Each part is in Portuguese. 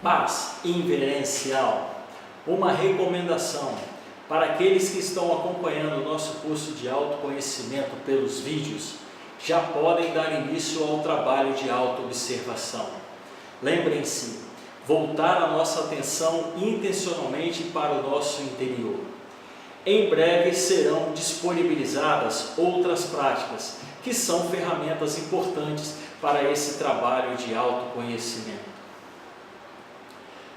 Paz inverencial, uma recomendação para aqueles que estão acompanhando o nosso curso de autoconhecimento pelos vídeos, já podem dar início ao trabalho de autoobservação. Lembrem-se, voltar a nossa atenção intencionalmente para o nosso interior. Em breve serão disponibilizadas outras práticas, que são ferramentas importantes para esse trabalho de autoconhecimento.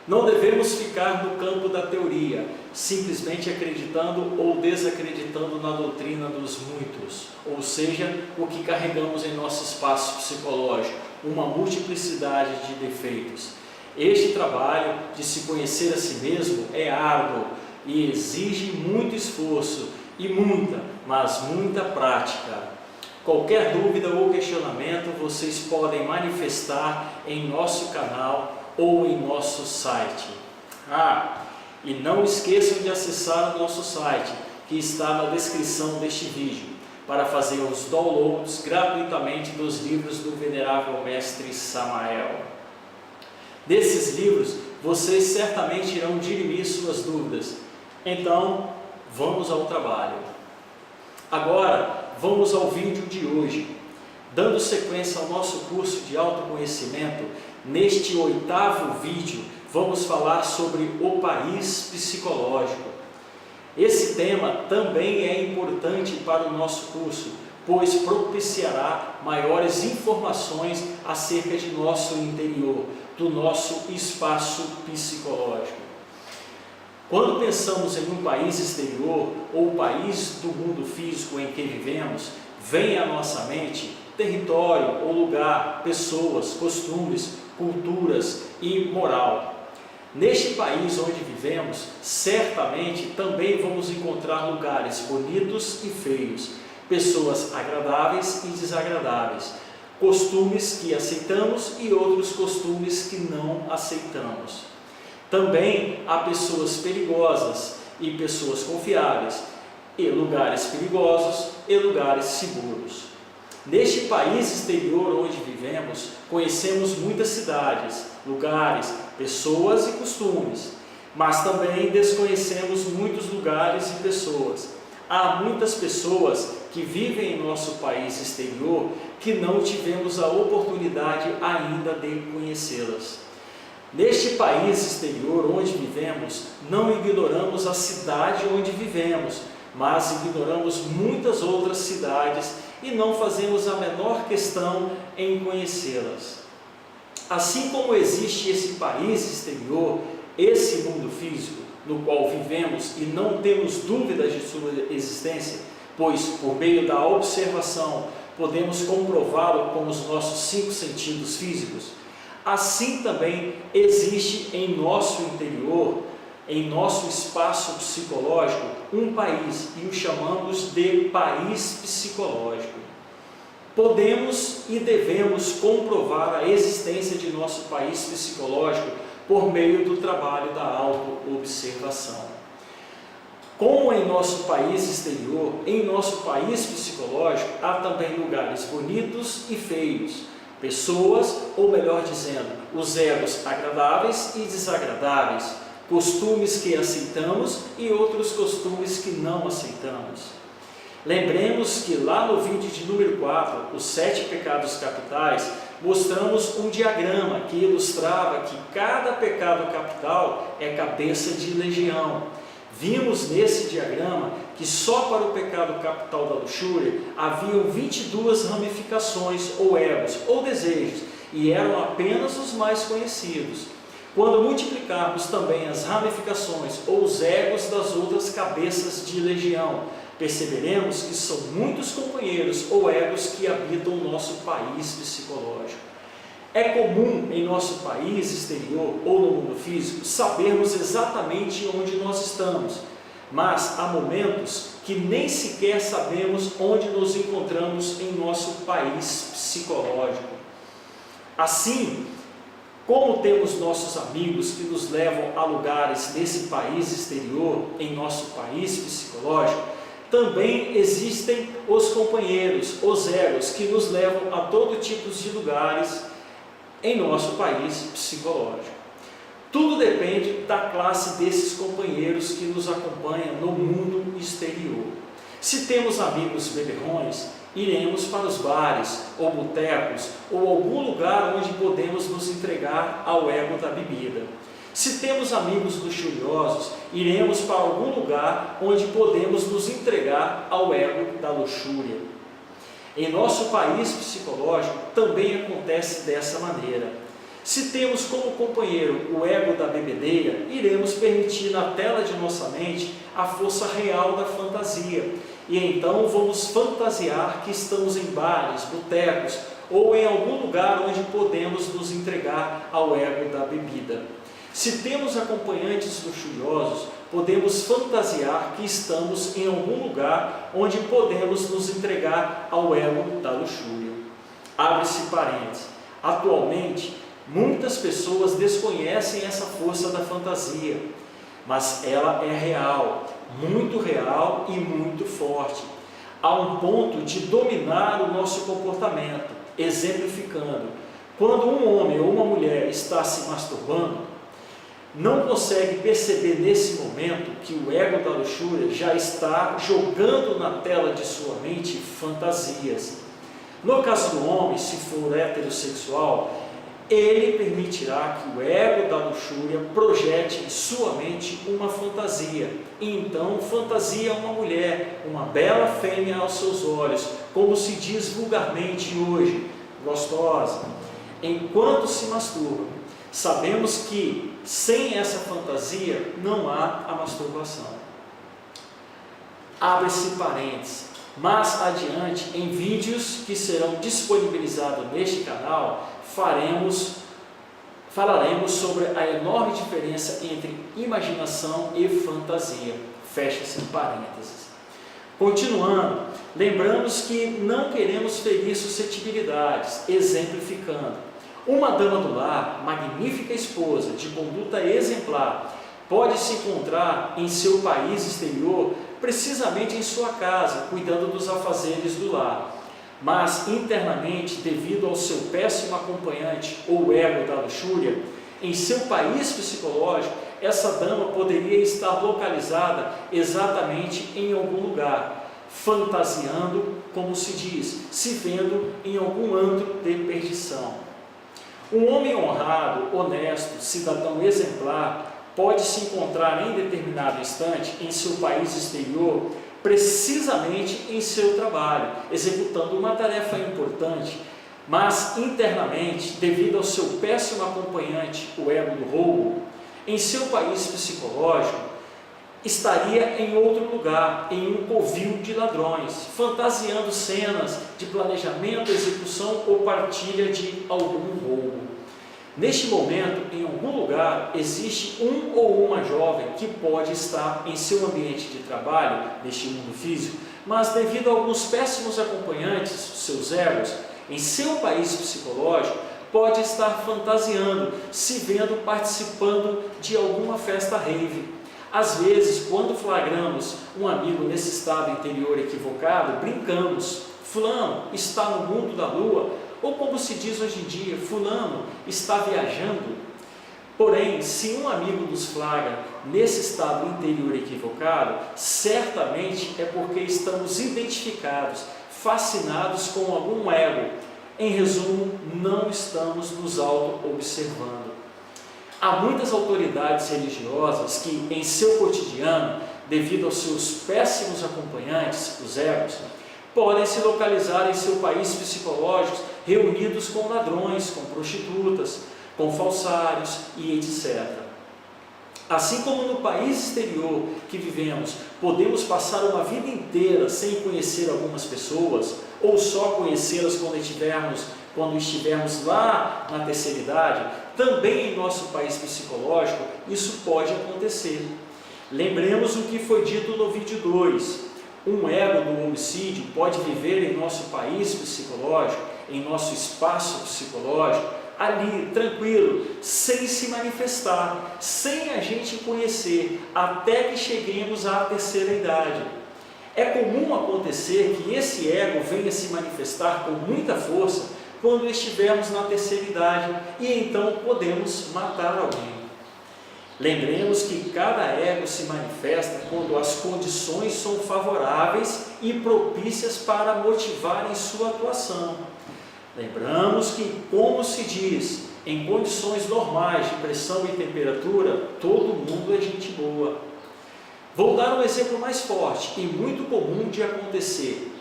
Não devemos ficar no campo da teoria, simplesmente acreditando ou desacreditando na doutrina dos muitos, ou seja, o que carregamos em nosso espaço psicológico, uma multiplicidade de defeitos. Este trabalho de se conhecer a si mesmo é árduo e exige muito esforço e mas muita prática. Qualquer dúvida ou questionamento vocês podem manifestar em nosso canal ou em nosso site. E não esqueçam de acessar o nosso site, que está na descrição deste vídeo, para fazer os downloads gratuitamente dos livros do Venerável Mestre Samael. Desses livros, vocês certamente irão dirimir suas dúvidas. Então, vamos ao trabalho. Agora, vamos ao vídeo de hoje. Dando sequência ao nosso curso de autoconhecimento, neste 8º vídeo, vamos falar sobre o país psicológico. Esse tema também é importante para o nosso curso, pois propiciará maiores informações acerca de nosso interior, do nosso espaço psicológico. Quando pensamos em um país exterior ou país do mundo físico em que vivemos, vem à nossa mente território ou lugar, pessoas, costumes, culturas e moral. Neste país onde vivemos, certamente também vamos encontrar lugares bonitos e feios, pessoas agradáveis e desagradáveis, costumes que aceitamos e outros costumes que não aceitamos. Também há pessoas perigosas e pessoas confiáveis, e lugares perigosos e lugares seguros. Neste país exterior onde vivemos, conhecemos muitas cidades, lugares, pessoas e costumes, mas também desconhecemos muitos lugares e pessoas. Há muitas pessoas que vivem em nosso país exterior que não tivemos a oportunidade ainda de conhecê-las. Neste país exterior onde vivemos, não ignoramos a cidade onde vivemos, mas ignoramos muitas outras cidades e não fazemos a menor questão em conhecê-las. Assim como existe esse país exterior, esse mundo físico, no qual vivemos e não temos dúvidas de sua existência, pois por meio da observação podemos comprová-lo com os nossos 5 sentidos físicos, assim também existe em nosso interior, em nosso espaço psicológico, um país, e o chamamos de país psicológico. Podemos e devemos comprovar a existência de nosso país psicológico por meio do trabalho da autoobservação. Como em nosso país exterior, em nosso país psicológico, há também lugares bonitos e feios, pessoas, ou melhor dizendo, os egos agradáveis e desagradáveis, costumes que aceitamos e outros costumes que não aceitamos. Lembremos que lá no vídeo de número 4, os 7 pecados capitais, mostramos um diagrama que ilustrava que cada pecado capital é cabeça de legião. Vimos nesse diagrama que só para o pecado capital da luxúria haviam 22 ramificações ou egos ou desejos, e eram apenas os mais conhecidos. Quando multiplicarmos também as ramificações ou os egos das outras cabeças de legião, perceberemos que são muitos companheiros ou egos que habitam o nosso país psicológico. É comum em nosso país exterior ou no mundo físico sabermos exatamente onde nós estamos, mas há momentos que nem sequer sabemos onde nos encontramos em nosso país psicológico. Assim, como temos nossos amigos que nos levam a lugares nesse país exterior, em nosso país psicológico, também existem os companheiros, os egos, que nos levam a todo tipo de lugares em nosso país psicológico. Tudo depende da classe desses companheiros que nos acompanham no mundo exterior. Se temos amigos beberrões, iremos para os bares, ou botecos, ou algum lugar onde podemos nos entregar ao ego da bebida. Se temos amigos luxuriosos, iremos para algum lugar onde podemos nos entregar ao ego da luxúria. Em nosso país psicológico também acontece dessa maneira. Se temos como companheiro o ego da bebedeira, iremos permitir na tela de nossa mente a força real da fantasia. E então vamos fantasiar que estamos em bares, botecos ou em algum lugar onde podemos nos entregar ao ego da bebida. Se temos acompanhantes luxuriosos, podemos fantasiar que estamos em algum lugar onde podemos nos entregar ao ego da luxúria. Abre-se parênteses. Atualmente, muitas pessoas desconhecem essa força da fantasia, mas ela é real, muito real e muito forte, a um ponto de dominar o nosso comportamento. Exemplificando, quando um homem ou uma mulher está se masturbando, não consegue perceber nesse momento que o ego da luxúria já está jogando na tela de sua mente fantasias. No caso do homem, se for heterossexual, ele permitirá que o ego da luxúria projete em sua mente uma fantasia. E então fantasia uma mulher, uma bela fêmea aos seus olhos, como se diz vulgarmente hoje, gostosa. Enquanto se masturba, sabemos que sem essa fantasia não há a masturbação. Abre-se parênteses. Mais adiante, em vídeos que serão disponibilizados neste canal, falaremos sobre a enorme diferença entre imaginação e fantasia. Fecha-se parênteses. Continuando, lembramos que não queremos ferir suscetibilidades, exemplificando. Uma dama do lar, magnífica esposa, de conduta exemplar, pode se encontrar em seu país exterior, precisamente em sua casa, cuidando dos afazeres do lar. Mas internamente, devido ao seu péssimo acompanhante ou ego da luxúria, em seu país psicológico, essa dama poderia estar localizada exatamente em algum lugar, fantasiando, como se diz, se vendo em algum antro de perdição. Um homem honrado, honesto, cidadão exemplar, pode se encontrar em determinado instante em seu país exterior, precisamente em seu trabalho, executando uma tarefa importante, mas internamente, devido ao seu péssimo acompanhante, o ego do roubo, em seu país psicológico, estaria em outro lugar, em um covil de ladrões, fantasiando cenas de planejamento, execução ou partilha de algum roubo. Neste momento, em algum lugar, existe um ou uma jovem que pode estar em seu ambiente de trabalho, neste mundo físico, mas devido a alguns péssimos acompanhantes, seus egos, em seu país psicológico, pode estar fantasiando, se vendo participando de alguma festa rave. Às vezes, quando flagramos um amigo nesse estado interior equivocado, brincamos: fulano está no mundo da lua, ou como se diz hoje em dia, fulano está viajando. Porém, se um amigo nos flagra nesse estado interior equivocado, certamente é porque estamos identificados, fascinados com algum ego. Em resumo, não estamos nos auto-observando. Há muitas autoridades religiosas que, em seu cotidiano, devido aos seus péssimos acompanhantes, os egos, podem se localizar em seu país psicológico, reunidos com ladrões, com prostitutas, com falsários e etc. Assim como no país exterior que vivemos, podemos passar uma vida inteira sem conhecer algumas pessoas, ou só conhecê-las quando estivermos lá na terceira idade, também em nosso país psicológico isso pode acontecer. Lembremos o que foi dito no vídeo 2. Um ego do homicídio pode viver em nosso país psicológico, em nosso espaço psicológico, ali, tranquilo, sem se manifestar, sem a gente conhecer, até que cheguemos à terceira idade. É comum acontecer que esse ego venha se manifestar com muita força quando estivermos na terceira idade, e então podemos matar alguém. Lembremos que cada ego se manifesta quando as condições são favoráveis e propícias para motivarem sua atuação. Lembramos que, como se diz, em condições normais de pressão e temperatura, todo mundo é gente boa. Vou dar um exemplo mais forte e muito comum de acontecer.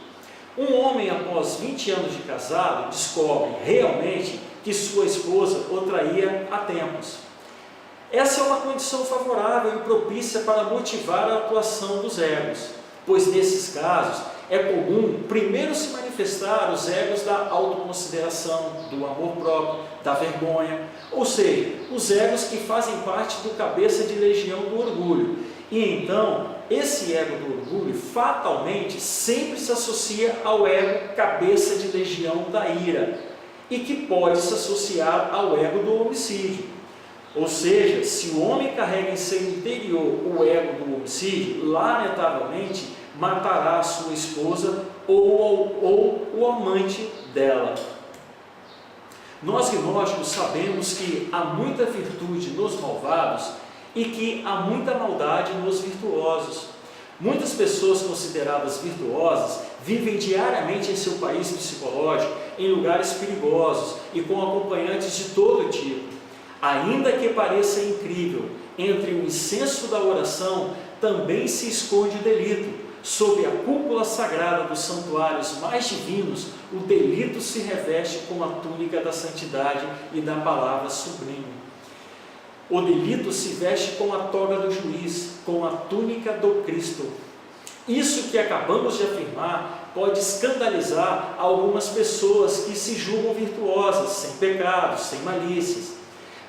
Um homem, após 20 anos de casado, descobre realmente que sua esposa o traía há tempos. Essa é uma condição favorável e propícia para motivar a atuação dos egos, pois nesses casos é comum primeiro se manifestar os egos da autoconsideração, do amor próprio, da vergonha, ou seja, os egos que fazem parte do cabeça de legião do orgulho. E então, esse ego do orgulho fatalmente sempre se associa ao ego cabeça de legião da ira, e que pode se associar ao ego do homicídio. Ou seja, se o homem carrega em seu interior o ego do homicídio, lamentavelmente matará a sua esposa ou o amante dela. Nós gnósticos sabemos que há muita virtude nos malvados e que há muita maldade nos virtuosos. Muitas pessoas consideradas virtuosas vivem diariamente em seu país psicológico, em lugares perigosos e com acompanhantes de todo tipo. Ainda que pareça incrível, entre o incenso da oração também se esconde o delito. Sob a cúpula sagrada dos santuários mais divinos, o delito se reveste com a túnica da santidade e da palavra sublime. O delito se veste com a toga do juiz, com a túnica do Cristo. Isso que acabamos de afirmar pode escandalizar algumas pessoas que se julgam virtuosas, sem pecados, sem malícias.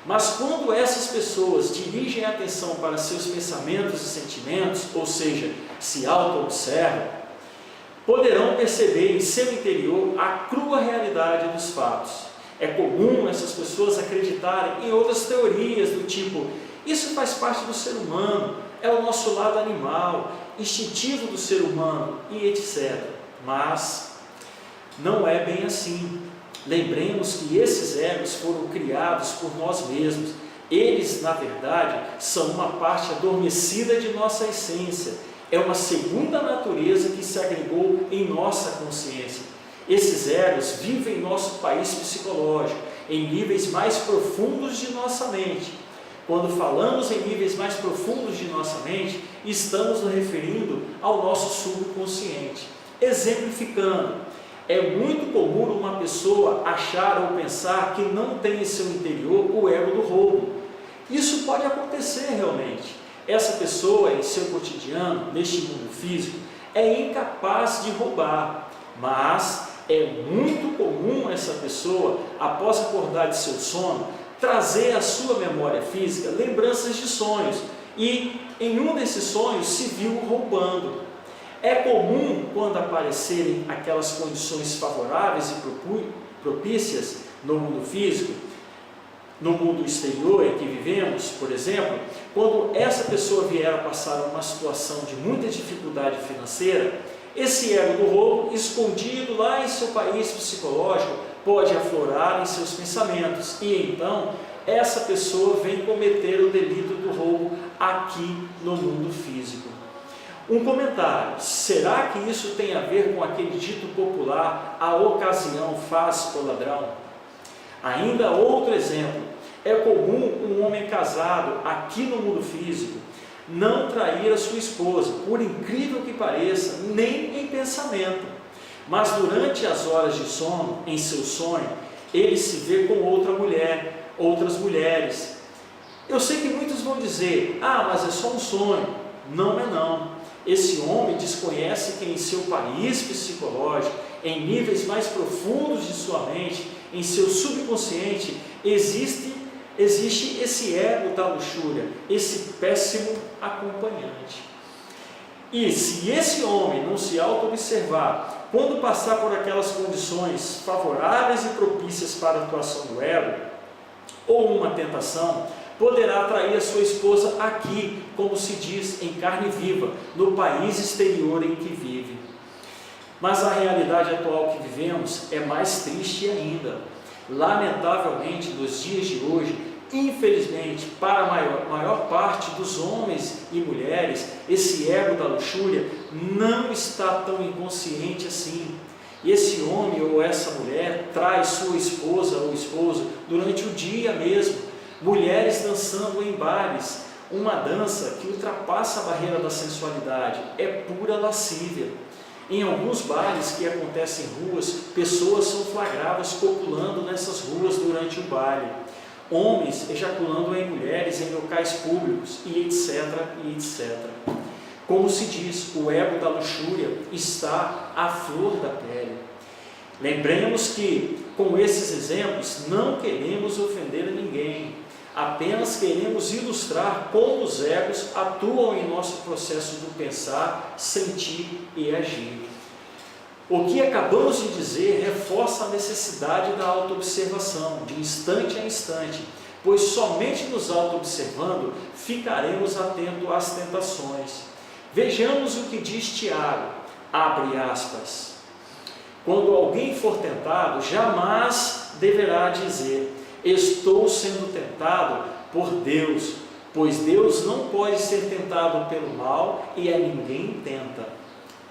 Mas quando essas pessoas dirigem a atenção para seus pensamentos e sentimentos, ou seja, se auto-observam, poderão perceber em seu interior a crua realidade dos fatos. É comum essas pessoas acreditarem em outras teorias do tipo: isso faz parte do ser humano, é o nosso lado animal, instintivo do ser humano e etc. Mas não é bem assim. Lembremos que esses egos foram criados por nós mesmos. Eles, na verdade, são uma parte adormecida de nossa essência. É uma segunda natureza que se agregou em nossa consciência. Esses egos vivem em nosso país psicológico, em níveis mais profundos de nossa mente. Quando falamos em níveis mais profundos de nossa mente, estamos nos referindo ao nosso subconsciente. Exemplificando, é muito comum uma pessoa achar ou pensar que não tem em seu interior o ego do roubo. Isso pode acontecer realmente. Essa pessoa, em seu cotidiano, neste mundo físico, é incapaz de roubar, mas é muito comum essa pessoa, após acordar de seu sono, trazer à sua memória física lembranças de sonhos, e em um desses sonhos se viu roubando. É comum, quando aparecerem aquelas condições favoráveis e propícias no mundo físico, no mundo exterior em que vivemos, por exemplo, quando essa pessoa vier a passar uma situação de muita dificuldade financeira, esse ego do roubo, escondido lá em seu país psicológico, pode aflorar em seus pensamentos, e então essa pessoa vem cometer o delito do roubo aqui no mundo físico. Um comentário: será que isso tem a ver com aquele dito popular, a ocasião faz o ladrão? Ainda outro exemplo: é comum um homem casado aqui no mundo físico não trair a sua esposa, por incrível que pareça, nem em pensamento, mas durante as horas de sono, em seu sonho, ele se vê com outra mulher, outras mulheres. Eu sei que muitos vão dizer: ah, mas é só um sonho. Não é não. Esse homem desconhece que em seu país psicológico, em níveis mais profundos de sua mente, em seu subconsciente, existe esse ego da luxúria, esse péssimo acompanhante. E se esse homem não se auto-observar, quando passar por aquelas condições favoráveis e propícias para a atuação do ego, ou uma tentação, poderá atrair a sua esposa aqui, como se diz, em carne viva, no país exterior em que vive. Mas a realidade atual que vivemos é mais triste ainda. Lamentavelmente, nos dias de hoje, Infelizmente, para a maior parte dos homens e mulheres, esse ego da luxúria não está tão inconsciente assim. E esse homem ou essa mulher traz sua esposa ou esposo durante o dia mesmo, mulheres dançando em bares, uma dança que ultrapassa a barreira da sensualidade, é pura lascívia. Em alguns bares que acontecem em ruas, pessoas são flagradas copulando nessas ruas durante o baile. Homens ejaculando em mulheres em locais públicos e etc, e etc. Como se diz, o ego da luxúria está à flor da pele. Lembremos que, com esses exemplos, não queremos ofender a ninguém, apenas queremos ilustrar como os egos atuam em nosso processo do pensar, sentir e agir. O que acabamos de dizer reforça a necessidade da autoobservação, de instante a instante, pois somente nos autoobservando ficaremos atentos às tentações. Vejamos o que diz Tiago, abre aspas. Quando alguém for tentado, jamais deverá dizer, estou sendo tentado por Deus, pois Deus não pode ser tentado pelo mal e a ninguém tenta.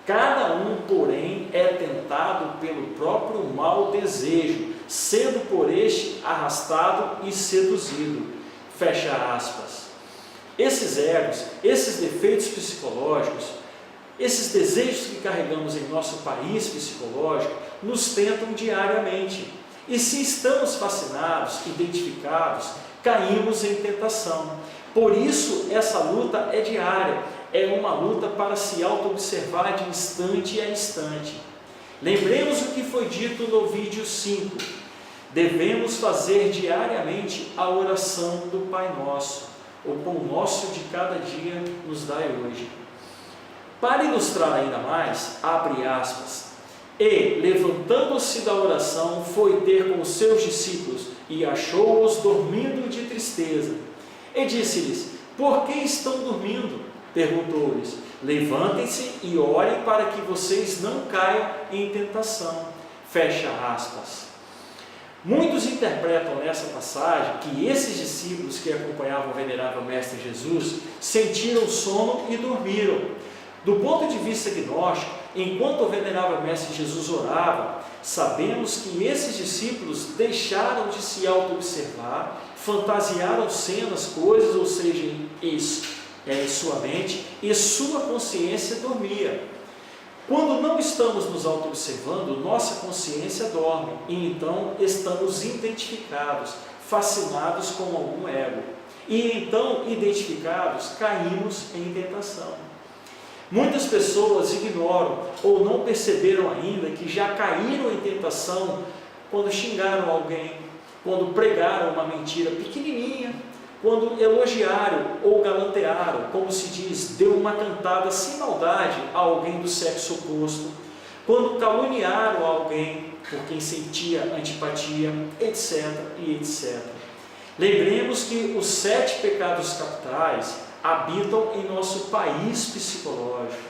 Cada um, porém, é tentado pelo próprio mau desejo, sendo por este arrastado e seduzido. Fecha aspas. Esses egos, esses defeitos psicológicos, esses desejos que carregamos em nosso país psicológico, nos tentam diariamente. E se estamos fascinados, identificados, caímos em tentação. Por isso, essa luta é diária, é uma luta para se auto-observar de instante a instante. Lembremos o que foi dito no vídeo 5. Devemos fazer diariamente a oração do Pai Nosso, o pão nosso de cada dia nos dai hoje. Para ilustrar ainda mais, abre aspas, e, levantando-se da oração, foi ter com os seus discípulos, e achou-os dormindo de tristeza. E disse-lhes, por que estão dormindo? Perguntou-lhes, levantem-se e orem para que vocês não caiam em tentação. Fecha aspas. Muitos interpretam nessa passagem que esses discípulos que acompanhavam o venerável Mestre Jesus sentiram sono e dormiram. Do ponto de vista gnóstico, enquanto o venerável Mestre Jesus orava, sabemos que esses discípulos deixaram de se auto-observar, fantasiaram cenas, coisas, ou seja, em sua mente, e sua consciência dormia. Quando não estamos nos auto-observando, nossa consciência dorme, e então estamos identificados, fascinados com algum ego. E então, identificados, caímos em tentação. Muitas pessoas ignoram ou não perceberam ainda que já caíram em tentação quando xingaram alguém, quando pregaram uma mentira pequenininha, quando elogiaram ou galantearam, como se diz, deu uma cantada sem maldade a alguém do sexo oposto, quando caluniaram alguém por quem sentia antipatia, etc. e etc. Lembremos que os 7 pecados capitais habitam em nosso país psicológico.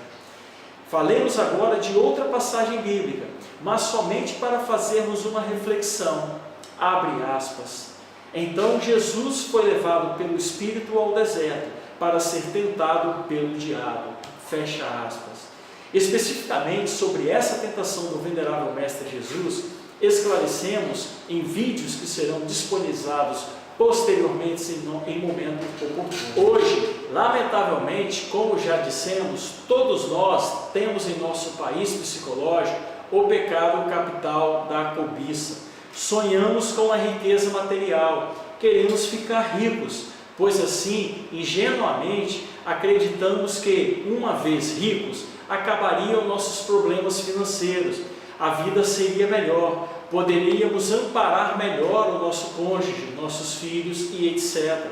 Falemos agora de outra passagem bíblica, mas somente para fazermos uma reflexão. Abre aspas. Então Jesus foi levado pelo Espírito ao deserto para ser tentado pelo diabo. Fecha aspas. Especificamente sobre essa tentação do venerável Mestre Jesus, esclarecemos em vídeos que serão disponibilizados posteriormente em momento oportuno. Hoje, lamentavelmente, como já dissemos, todos nós temos em nosso país psicológico o pecado capital da cobiça. Sonhamos com a riqueza material, queremos ficar ricos, pois assim, ingenuamente, acreditamos que, uma vez ricos, acabariam nossos problemas financeiros, a vida seria melhor, poderíamos amparar melhor o nosso cônjuge, nossos filhos e etc.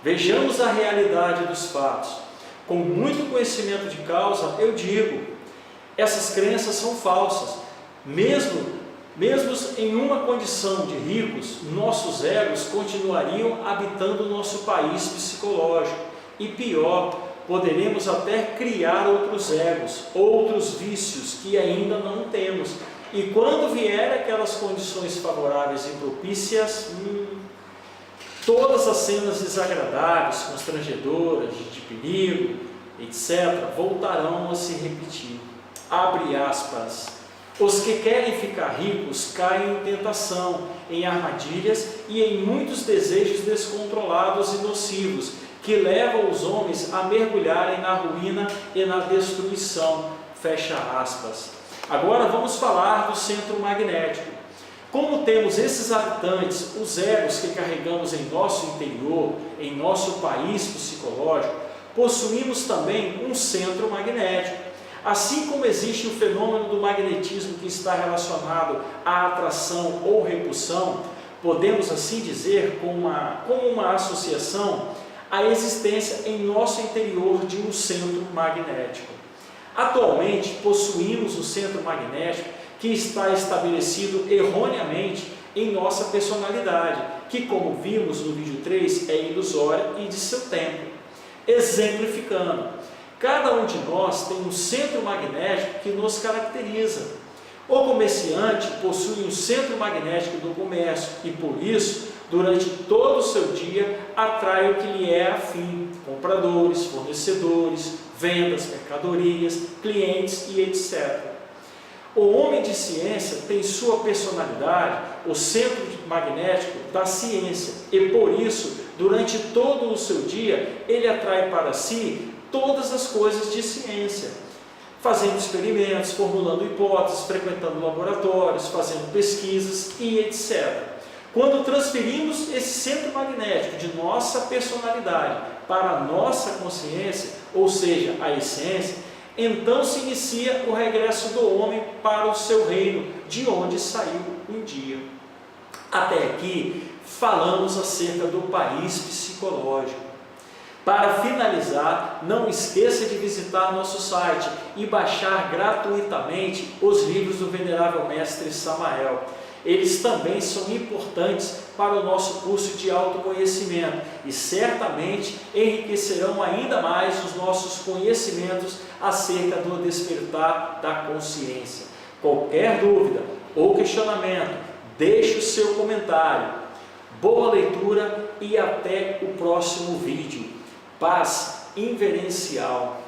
Vejamos a realidade dos fatos. Com muito conhecimento de causa, eu digo, essas crenças são falsas. Mesmo em uma condição de ricos, nossos egos continuariam habitando o nosso país psicológico. E pior, poderemos até criar outros egos, outros vícios que ainda não temos. E quando vier aquelas condições favoráveis e propícias, Todas as cenas desagradáveis, constrangedoras, de perigo, etc., voltarão a se repetir. Abre aspas. Os que querem ficar ricos caem em tentação, em armadilhas e em muitos desejos descontrolados e nocivos, que levam os homens a mergulharem na ruína e na destruição. Fecha aspas. Agora vamos falar do centro magnético. Como temos esses habitantes, os egos que carregamos em nosso interior, em nosso país psicológico, possuímos também um centro magnético. Assim como existe o fenômeno do magnetismo que está relacionado à atração ou repulsão, podemos assim dizer, como uma associação, a existência em nosso interior de um centro magnético. Atualmente, possuímos o centro magnético que está estabelecido erroneamente em nossa personalidade, que, como vimos no vídeo 3, é ilusória e de seu tempo. Exemplificando, cada um de nós tem um centro magnético que nos caracteriza. O comerciante possui um centro magnético do comércio e, por isso, durante todo o seu dia, atrai o que lhe é afim: compradores, fornecedores, vendas, mercadorias, clientes e etc. O homem de ciência tem sua personalidade, o centro magnético da ciência, e por isso, durante todo o seu dia, ele atrai para si todas as coisas de ciência, fazendo experimentos, formulando hipóteses, frequentando laboratórios, fazendo pesquisas e etc. Quando transferimos esse centro magnético de nossa personalidade para a nossa consciência, ou seja, a essência, então se inicia o regresso do homem para o seu reino, de onde saiu um dia. Até aqui, falamos acerca do país psicológico. Para finalizar, não esqueça de visitar nosso site e baixar gratuitamente os livros do Venerável Mestre Samael. Eles também são importantes para o nosso curso de autoconhecimento e certamente enriquecerão ainda mais os nossos conhecimentos acerca do despertar da consciência. Qualquer dúvida ou questionamento, deixe o seu comentário. Boa leitura e até o próximo vídeo. Paz inverencial.